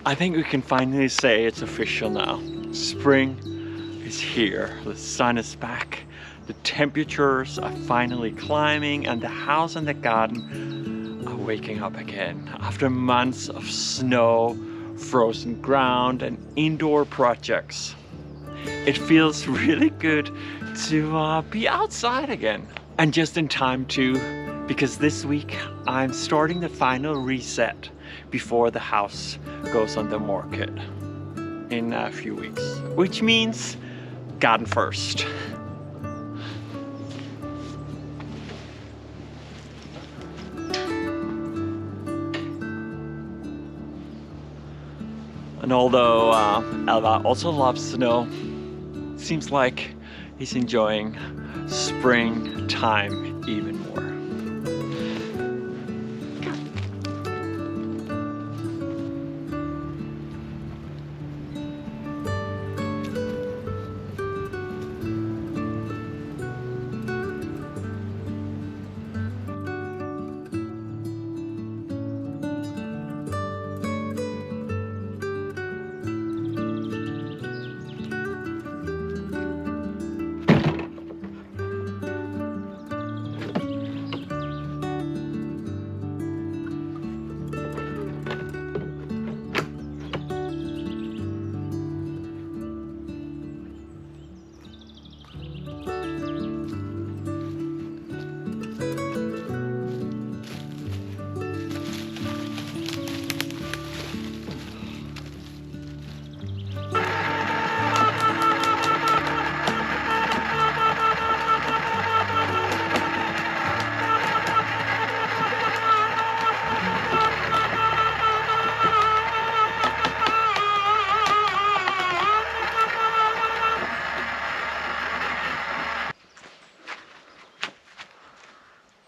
I think we can finally say it's official now. Spring is here. The sun is back. The temperatures are finally climbing and the house and the garden are waking up again. After months of snow, frozen ground and indoor projects. It feels really good to be outside again. And just in time too, because this week I'm starting the final reset before the house goes on the market in a few weeks, which means garden first. And although Alvar also loves snow, seems like he's enjoying springtime even more.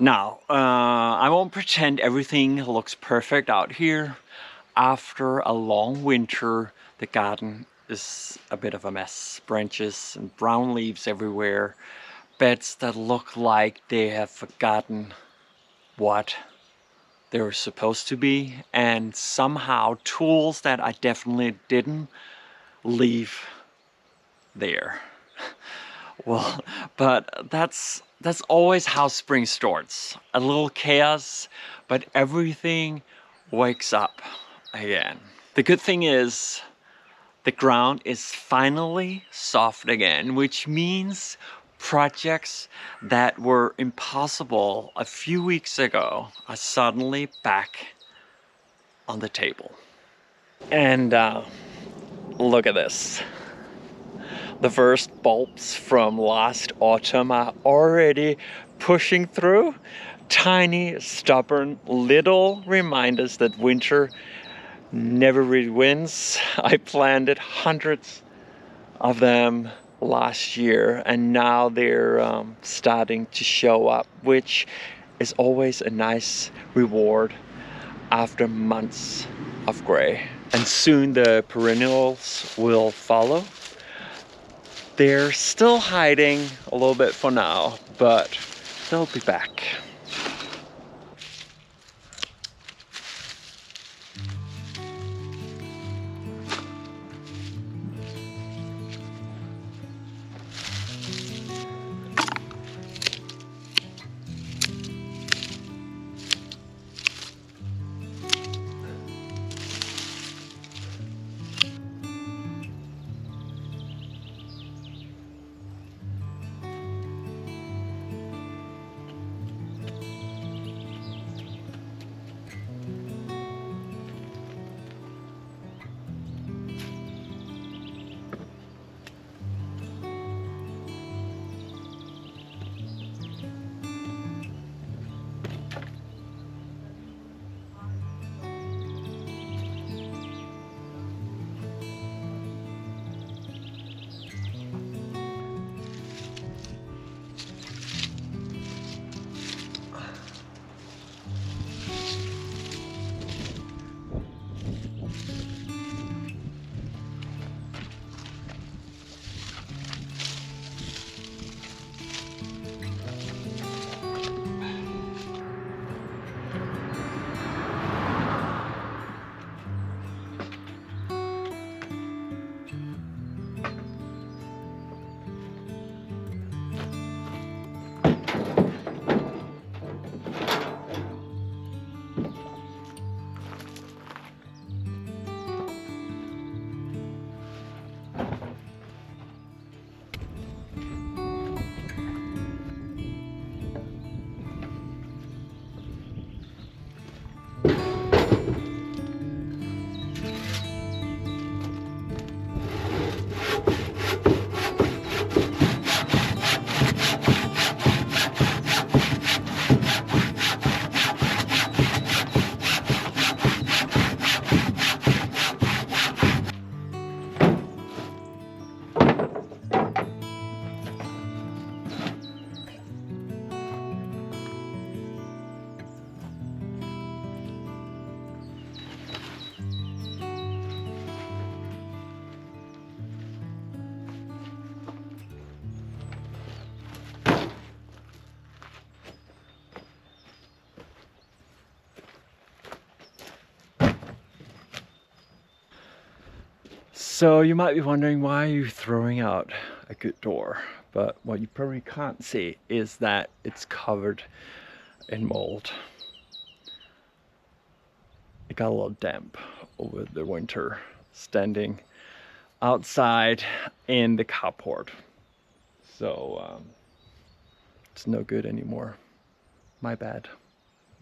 Now, I won't pretend everything looks perfect out here. After a long winter, the garden is a bit of a mess. Branches and brown leaves everywhere. Beds that look like they have forgotten what they were supposed to be. And somehow tools that I definitely didn't leave there. Well, but that's always how spring starts. A little chaos, but everything wakes up again. The good thing is the ground is finally soft again, which means projects that were impossible a few weeks ago are suddenly back on the table. And look at this. The first bulbs from last autumn are already pushing through. Tiny, stubborn, little reminders that winter never really wins. I planted hundreds of them last year and now they're starting to show up, which is always a nice reward after months of gray. And soon the perennials will follow. They're still hiding a little bit for now, but they'll be back. So you might be wondering, why are you throwing out a good door? But what you probably can't see is that it's covered in mold. It got a little damp over the winter, standing outside in the carport. So it's no good anymore. My bad.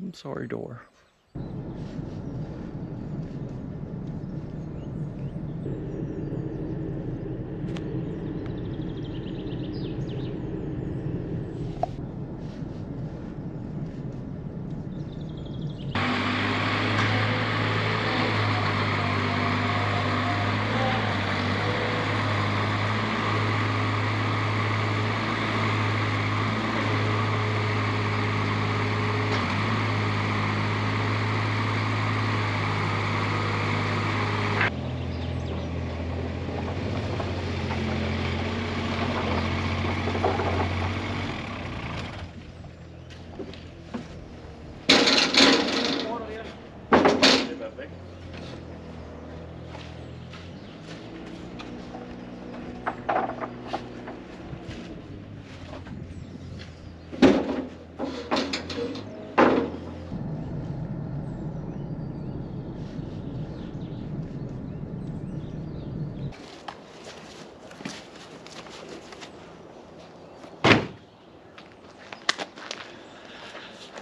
I'm sorry, door.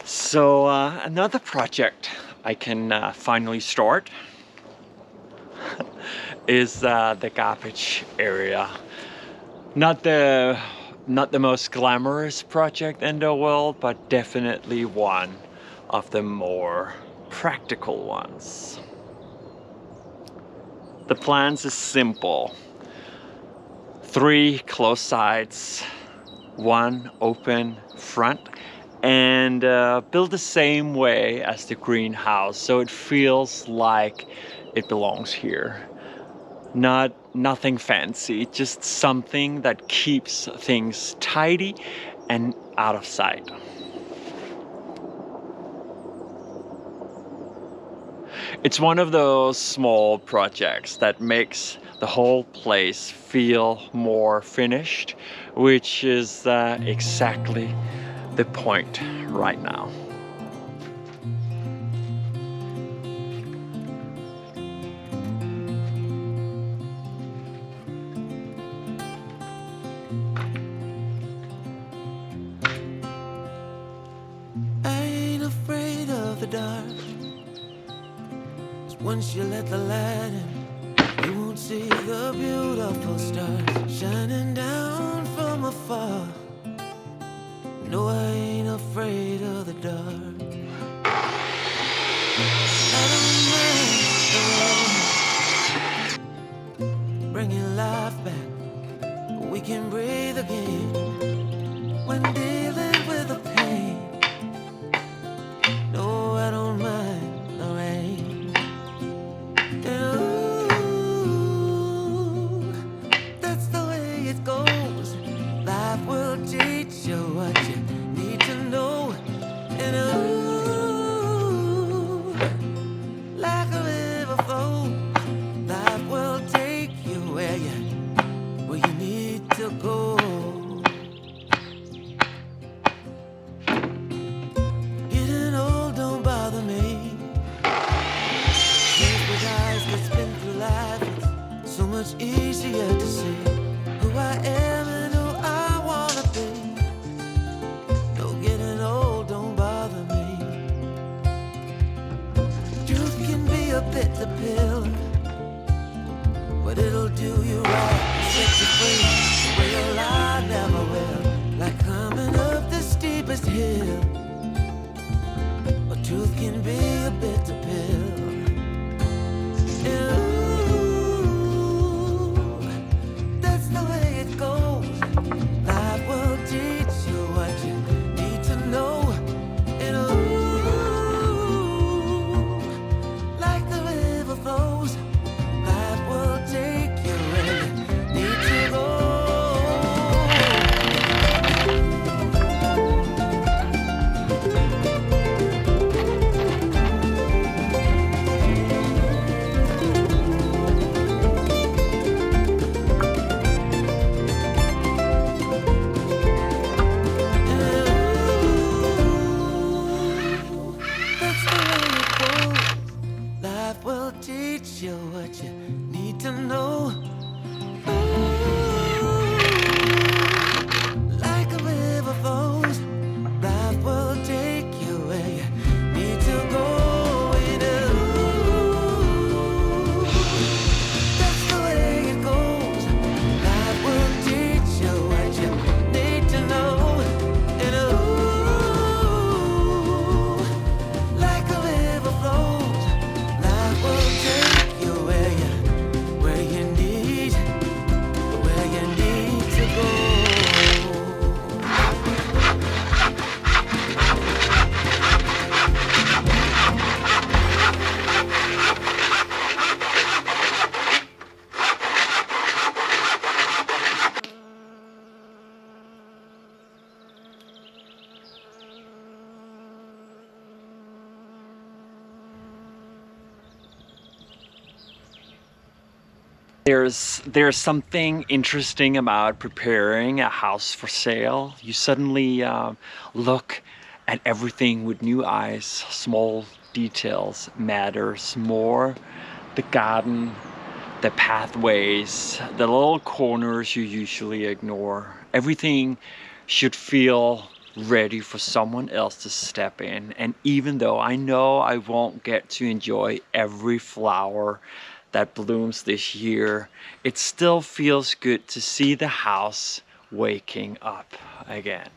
So another project I can finally start is the garbage area. Not the most glamorous project in the world, but definitely one of the more practical ones. The plans is simple. 3 closed sides, 1 open front, and built the same way as the greenhouse, so it feels like it belongs here. Nothing fancy, just something that keeps things tidy and out of sight. It's one of those small projects that makes the whole place feel more finished, which is exactly the point right now. I ain't afraid of the dark. Once you let the light in, you won't see the beautiful stars shining down from afar. No, I ain't afraid of the dark. I don't mind the rain, bringing life back. We can breathe again when dealing with the pain. No, I don't mind the rain. That's the way it goes. Life will teach you what you need to know. And like a river flows, life will take you where you need to go. Getting old don't bother me. With eyes that spin through life, it's so much easier to see who I am and who I wanna be. No, getting old don't bother me. Truth can be a bitter pill, but it'll do you right, set you free. Where your lie never will, like climbing up the steepest hill. But truth can be a bitter pill. That's the way it goes. Life will teach you what you need to know. And like the river flows, life will take you where you you what you need to know. Ooh, like a river flows, life will take you where you need to go. And ooh, that's the way it goes. Life will teach you what you need to know. And ooh, like a river flows, life will take you where you need to go. There's something interesting about preparing a house for sale. You suddenly look at everything with new eyes. Small details matters more. The garden, the pathways, the little corners you usually ignore. Everything should feel ready for someone else to step in. And even though I know I won't get to enjoy every flower that blooms this year, it still feels good to see the house waking up again.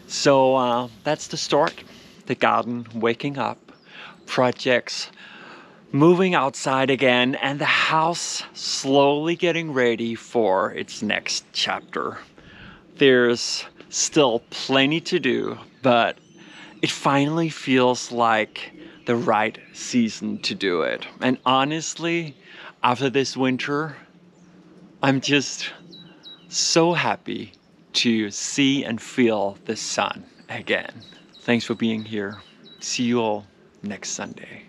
So that's the start. The garden waking up, projects moving outside again, and the house slowly getting ready for its next chapter. There's still plenty to do, but it finally feels like the right season to do it. And honestly, after this winter, I'm just so happy to see and feel the sun again. Thanks for being here. See you all next Sunday.